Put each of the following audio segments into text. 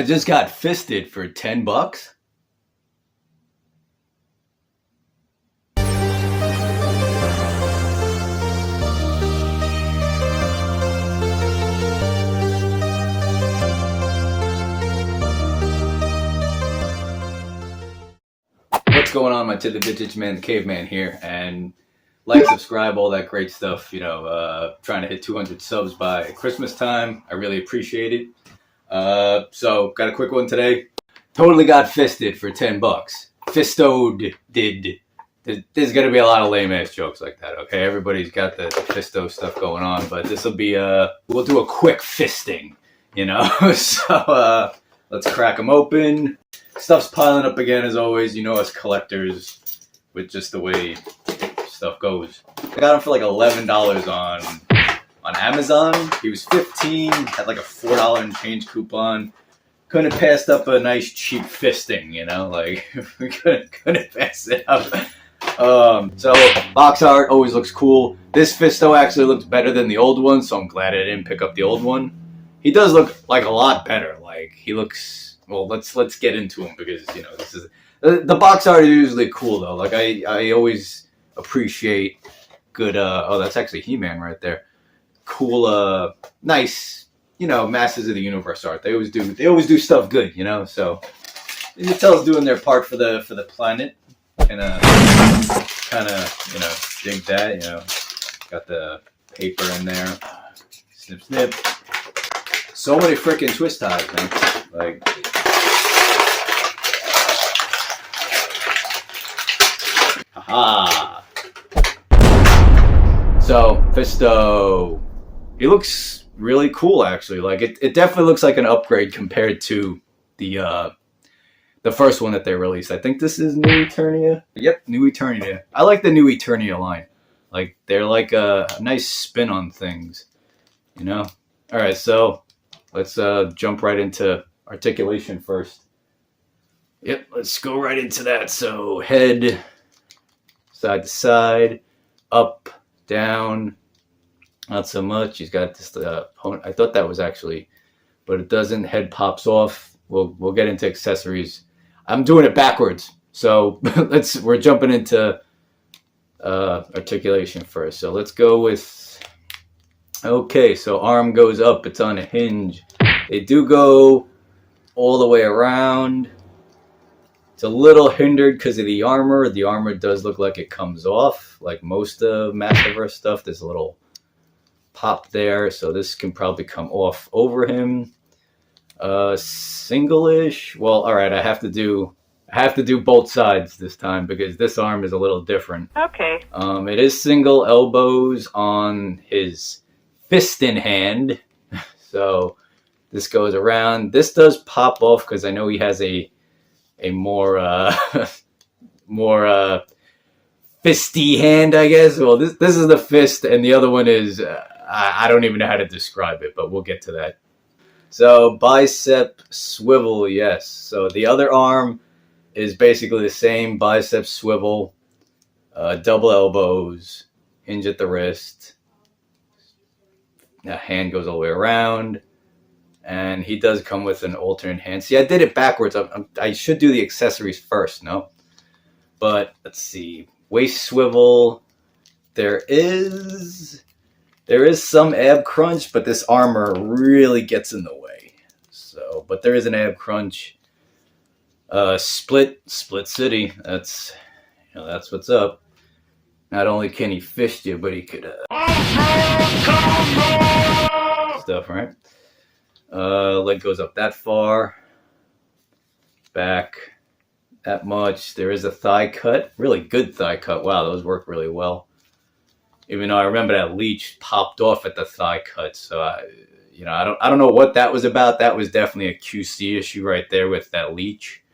I just got fisted for $10. What's going on, my to the vintage man, the caveman here, and like, subscribe, all that great stuff. Trying to hit 200 subs by Christmas time. I really appreciate it. So got a quick one today. Totally got fisted for $10. Fistoed did. There's gonna be a lot of lame ass jokes like that. Okay, everybody's got the fisto stuff going on, but this will be we'll do a quick fisting. So let's crack them open. Stuff's piling up again as always. Us collectors with just the way stuff goes. I got him for like $11 on Amazon. He was $15, had like a $4 and change coupon. Couldn't have passed up a nice cheap fisting, like we couldn't pass it up. So box art always looks cool. This Fisto actually looks better than the old one, so I'm glad I didn't pick up the old one. He does look like a lot better. Like he looks. Well, let's get into him because this is the box art is usually cool though. Like I always appreciate good. Oh, that's actually He-Man right there. Cool, nice. Masters of the Universe art. They always do stuff good. So Mattel's doing their part for the planet, and kind of dig that. Got the paper in there. Snip snip. So many freaking twist ties, man. Like. Haha. So Fisto, he looks really cool actually. Like it definitely looks like an upgrade compared to the first one that they released. I think this is New Eternia. Yep, New Eternia. I like the New Eternia line. Like they're like a nice spin on things. All right, so let's jump right into articulation first. Yep, let's go right into that. So head, side to side, up, down, not so much. He's got this opponent. I thought that was actually, but it doesn't. Head pops off. We'll get into accessories. I'm doing it backwards, so we're jumping into articulation first. So let's go with. Okay, so arm goes up. It's on a hinge. They do go all the way around. It's a little hindered because of the armor. The armor does look like it comes off, like most of Masterverse stuff. There's a little pop there, so this can probably come off over him. Single-ish. Well, all right. I have to do both sides this time because this arm is a little different. Okay. It is single elbows on his fist in hand, so this goes around. This does pop off because I know he has a more fisty hand, I guess. Well, this is the fist, and the other one is I don't even know how to describe it, but we'll get to that. So bicep swivel, yes. So the other arm is basically the same bicep swivel, double elbows, hinge at the wrist. The hand goes all the way around. And he does come with an alternate hand. See, I did it backwards. I should do the accessories first, no? But let's see. Waist swivel. There is some ab crunch, but this armor really gets in the way. So, but there is an ab crunch. Split city. That's what's up. Not only can he fist you, but he could stuff, right? Leg goes up that far, back that much. There is a thigh cut, really good thigh cut. Wow, those work really well. Even though I remember that leech popped off at the thigh cut, so I don't know what that was about. That was definitely a QC issue right there with that leech.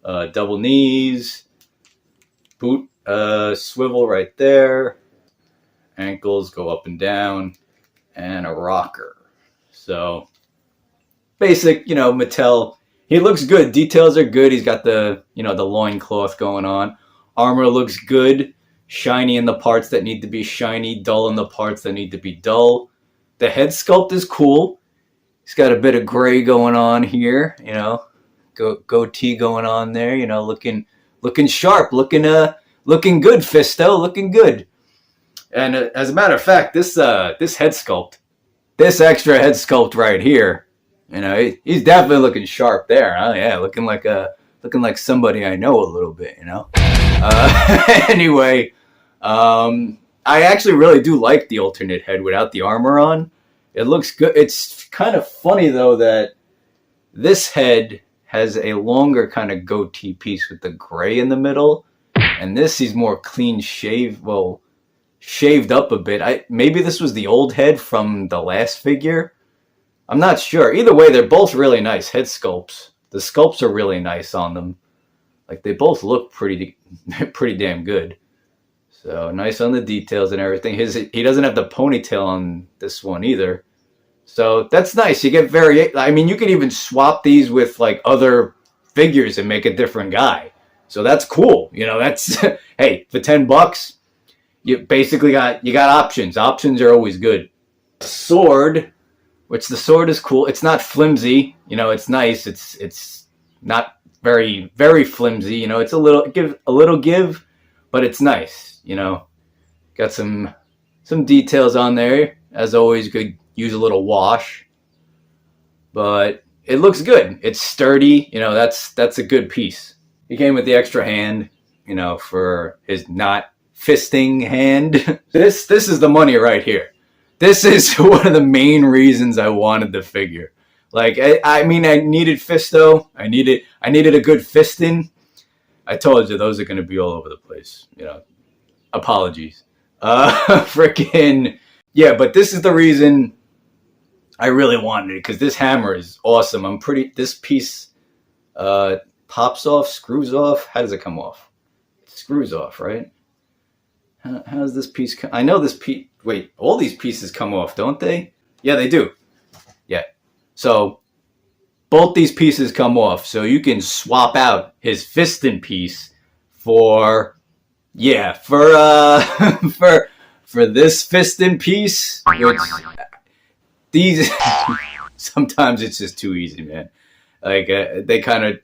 Double knees, boot swivel right there. Ankles go up and down, and a rocker. So. Basic, Mattel. He looks good. Details are good. He's got the, the loincloth going on. Armor looks good. Shiny in the parts that need to be shiny. Dull in the parts that need to be dull. The head sculpt is cool. He's got a bit of gray going on here, you know, goatee going on there, you know, looking sharp, looking good, Fisto, looking good. And as a matter of fact, this head sculpt, this extra head sculpt right here, you know, he's definitely looking sharp there. Huh? Yeah, looking like somebody I know a little bit, you know. Anyway, I actually really do like the alternate head without the armor on. It looks good. It's kind of funny though that this head has a longer kind of goatee piece with the gray in the middle, and this he's more clean shaved. Well, shaved up a bit. Maybe this was the old head from the last figure. I'm not sure. Either way, they're both really nice head sculpts. The sculpts are really nice on them. Like they both look pretty damn good. So nice on the details and everything. He doesn't have the ponytail on this one either. So that's nice. You get I mean, you can even swap these with like other figures and make a different guy. So that's cool. You know, that's hey, for $10, you basically got options. Options are always good. Sword, which the sword is cool. It's not flimsy. You know, it's nice. It's not very flimsy. You know, it's a little give, but it's nice. You know, got some details on there. As always, could use a little wash, but it looks good. It's sturdy. You know, that's a good piece. He came with the extra hand, you know, for his not fisting hand. This is the money right here. This is one of the main reasons I wanted the figure. Like, I mean, I needed Fisto. I needed a good fisting. I told you those are going to be all over the place. You know. Apologies. Freaking, yeah, but this is the reason I really wanted it, because this hammer is awesome. This piece pops off, screws off. How does it come off? It screws off, right? How does this piece I know this piece, wait, all these pieces come off, don't they? Yeah, they do. Yeah. So, both these pieces come off, so you can swap out his fisting piece for... Yeah, for this fisting piece, which these sometimes it's just too easy, man. Like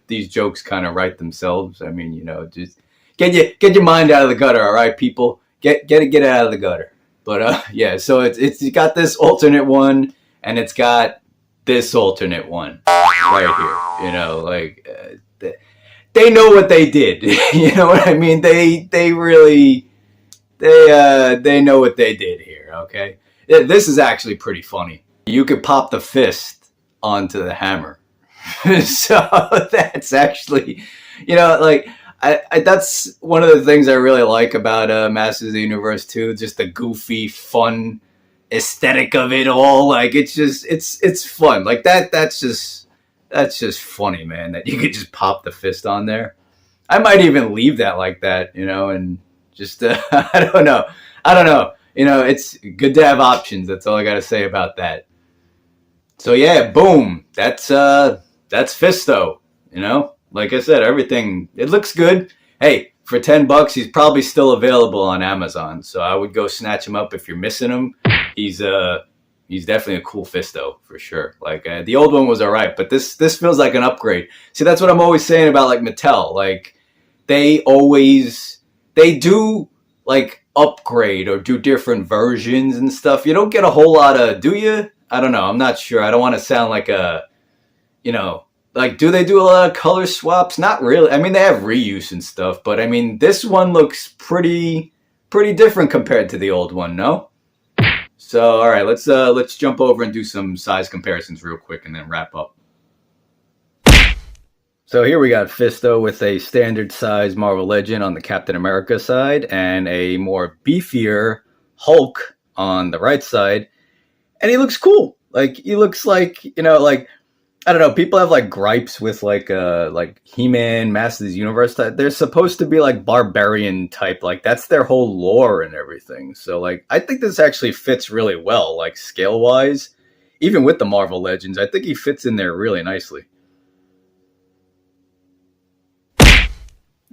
these jokes kind of write themselves. I mean, you know, just get your mind out of the gutter, all right, people. Get it out of the gutter. But yeah, so it's got this alternate one, and it's got this alternate one right here. You know, like. They know what they did. You know what I mean? They really know what they did here, okay? This is actually pretty funny. You could pop the fist onto the hammer. So that's actually, you know, like that's one of the things I really like about Masters of the Universe 2, just the goofy, fun aesthetic of it all. Like it's fun. Like that's just funny, man, that you could just pop the fist on there. I might even leave that like that, you know, and just, I don't know. You know, it's good to have options. That's all I got to say about that. So yeah, boom. That's Fisto, you know, like I said, everything, it looks good. Hey, for $10, he's probably still available on Amazon. So I would go snatch him up if you're missing him. He's definitely a cool Fisto for sure. Like the old one was all right, but this feels like an upgrade. See, that's what I'm always saying about like Mattel. Like they do like upgrade or do different versions and stuff. You don't get a whole lot of, do you? I don't know. I'm not sure. I don't want to sound like a, you know, like do they do a lot of color swaps? Not really. I mean, they have reuse and stuff, but I mean, this one looks pretty different compared to the old one. No. So, all right, let's jump over and do some size comparisons real quick and then wrap up. So here we got Fisto with a standard size Marvel Legend on the Captain America side and a more beefier Hulk on the right side. And he looks cool. Like, he looks like, you know, like, I don't know, people have like gripes with like He-Man, Masters of the Universe type. They're supposed to be like barbarian type, like that's their whole lore and everything. So like I think this actually fits really well, like scale wise. Even with the Marvel Legends, I think he fits in there really nicely.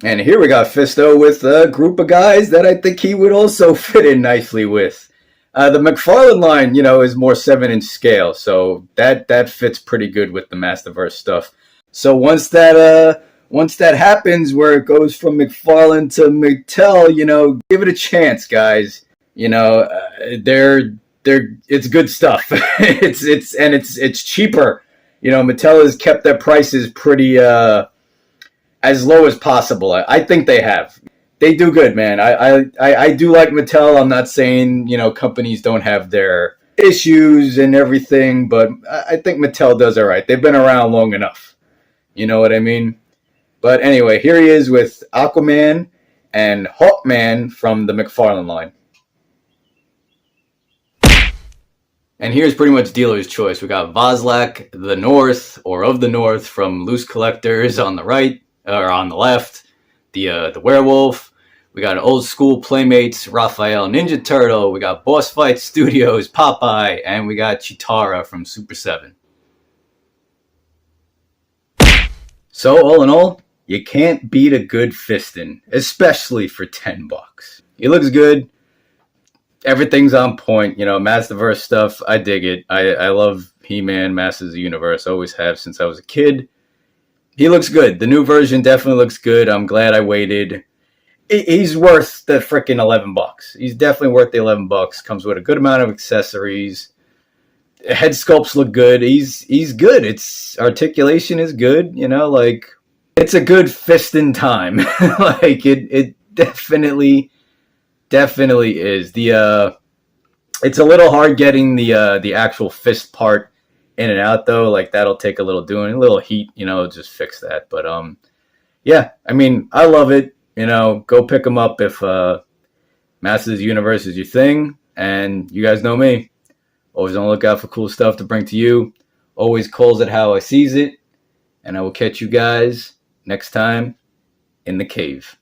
And here we got Fisto with a group of guys that I think he would also fit in nicely with. The McFarlane line, is more 7-inch scale, so that fits pretty good with the Masterverse stuff. So once that happens, where it goes from McFarlane to Mattel, give it a chance, guys. It's good stuff. it's cheaper. Mattel has kept their prices pretty as low as possible. I think they have. They do good, man. I do like Mattel. I'm not saying companies don't have their issues and everything, but I think Mattel does all right. They've been around long enough. You know what I mean? But anyway, here he is with Aquaman and Hawkman from the McFarlane line. And here's pretty much dealer's choice. We got Voslak, the North, or of the North, from Loose Collectors on the right, or on the left. The Werewolf. We got Old School Playmates, Raphael Ninja Turtle. We got Boss Fight Studios, Popeye. And we got Chitara from Super 7. So, all in all, you can't beat a good fisting, especially for $10. He looks good. Everything's on point. Masterverse stuff, I dig it. I love He-Man, Masters of the Universe. Always have since I was a kid. He looks good. The new version definitely looks good. I'm glad I waited. He's worth the freaking $11. He's definitely worth the $11. Comes with a good amount of accessories. Head sculpts look good. He's good. Its articulation is good. It's a good fisting time. It definitely is. It's a little hard getting the actual fist part in and out though. That'll take a little doing, a little heat, just fix that. But yeah, I love it. Go pick them up if Masters of the Universe is your thing. And you guys know me. Always on the lookout for cool stuff to bring to you. Always calls it how I sees it. And I will catch you guys next time in the cave.